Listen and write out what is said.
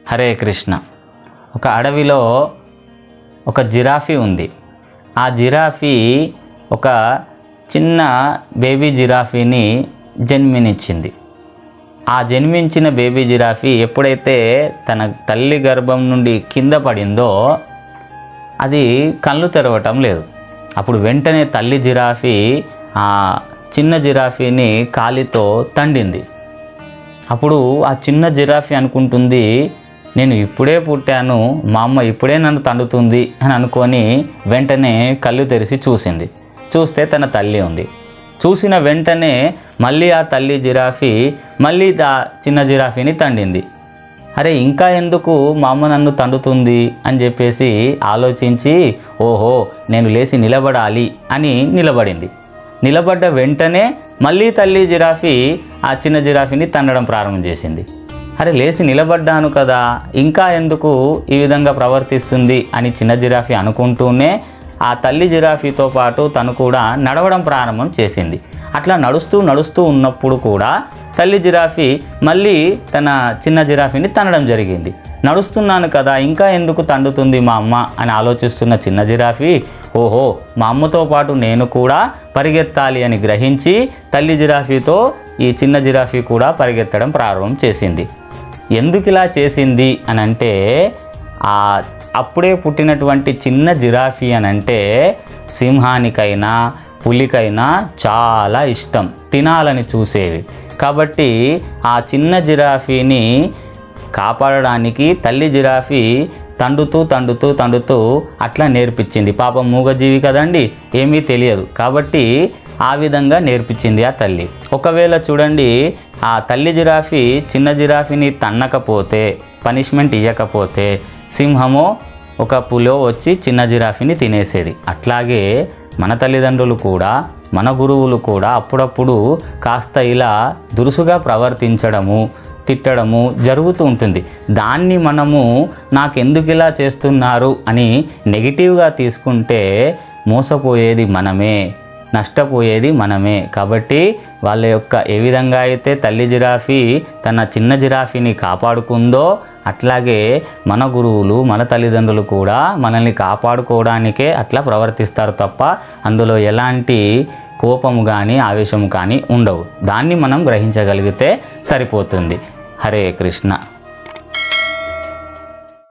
హరే కృష్ణ. ఒక అడవిలో ఒక జిరాఫీ ఉంది. ఆ జిరాఫీ ఒక చిన్న బేబీ జిరాఫీని జన్మనిచ్చింది. ఆ జన్మించిన బేబీ జిరాఫీ ఎప్పుడైతే తన తల్లి గర్భం నుండి కింద పడిందో అది కళ్ళు తెరవటం లేదు. అప్పుడు వెంటనే తల్లి జిరాఫీ ఆ చిన్న జిరాఫీని కాలితో తండింది. అప్పుడు ఆ చిన్న జిరాఫీ అనుకుంటుంది, నేను ఇప్పుడే పుట్టాను, మా అమ్మ ఇప్పుడే నన్ను తండుతుంది అని అనుకొని వెంటనే కళ్ళు తెరిచి చూసింది. చూస్తే తన తల్లి ఉంది. చూసిన వెంటనే మళ్ళీ ఆ తల్లి జిరాఫీ మళ్ళీ ఆ చిన్న జిరాఫీని తండింది. అరే ఇంకా ఎందుకు మా అమ్మ నన్ను తండుతుంది అని చెప్పేసి ఆలోచించి, ఓహో నేను లేచి నిలబడాలి అని నిలబడింది. నిలబడ్డ వెంటనే మళ్ళీ తల్లి జిరాఫీ ఆ చిన్న జిరాఫీని తండడం ప్రారంభం చేసింది. అరే లేచి నిలబడ్డాను కదా, ఇంకా ఎందుకు ఈ విధంగా ప్రవర్తిస్తుంది అని చిన్న జిరాఫీ అనుకుంటూనే ఆ తల్లి జిరాఫీతో పాటు తను కూడా నడవడం ప్రారంభం చేసింది. అట్లా నడుస్తూ ఉన్నప్పుడు కూడా తల్లి జిరాఫీ మళ్ళీ తన చిన్న జిరాఫీని తన్నడం జరిగింది. నడుస్తున్నాను కదా, ఇంకా ఎందుకు తండుతుంది మా అమ్మ అని ఆలోచిస్తున్న చిన్న జిరాఫీ, ఓహో మా అమ్మతో పాటు నేను కూడా పరిగెత్తాలి అని గ్రహించి తల్లి జిరాఫీతో ఈ చిన్న జిరాఫీ కూడా పరిగెత్తడం ప్రారంభం చేసింది. ఎందుకు ఇలా చేసింది అని అంటే, అప్పుడే పుట్టినటువంటి చిన్న జిరాఫీ అని అంటే సింహానికైనా పులికైనా చాలా ఇష్టం, తినాలని చూసేవి. కాబట్టి ఆ చిన్న జిరాఫీని కాపాడడానికి తల్లి జిరాఫీ తండుతూ అట్లా నేర్పించింది. పాపం మూగజీవి కదండి, ఏమీ తెలియదు. కాబట్టి ఆ విధంగా నేర్పించింది ఆ తల్లి. ఒకవేళ చూడండి, ఆ తల్లి జిరాఫీ చిన్న జిరాఫీని తన్నకపోతే, పనిష్మెంట్ ఇవ్వకపోతే సింహమో ఒక పులో వచ్చి చిన్న జిరాఫీని తినేసేది. అట్లాగే మన తల్లిదండ్రులు కూడా మన గురువులు కూడా అప్పుడప్పుడు కాస్త ఇలా దురుసుగా ప్రవర్తించడము, తిట్టడము జరుగుతూ ఉంటుంది. దాన్ని మనము నాకెందుకు ఇలా చేస్తున్నారు అని నెగిటివ్గా తీసుకుంటే మోసపోయేది మనమే, నష్టపోయేది మనమే. కాబట్టి వాళ్ళ యొక్క ఏ విధంగా అయితే తల్లి జిరాఫీ తన చిన్న జిరాఫీని కాపాడుకుందో అట్లాగే మన గురువులు మన తల్లిదండ్రులు కూడా మనల్ని కాపాడుకోవడానికే అట్లా ప్రవర్తిస్తారు తప్ప అందులో ఎలాంటి కోపము కానీ ఆవేశము కానీ ఉండవు. దాన్ని మనం గ్రహించగలిగితే సరిపోతుంది. హరే కృష్ణ.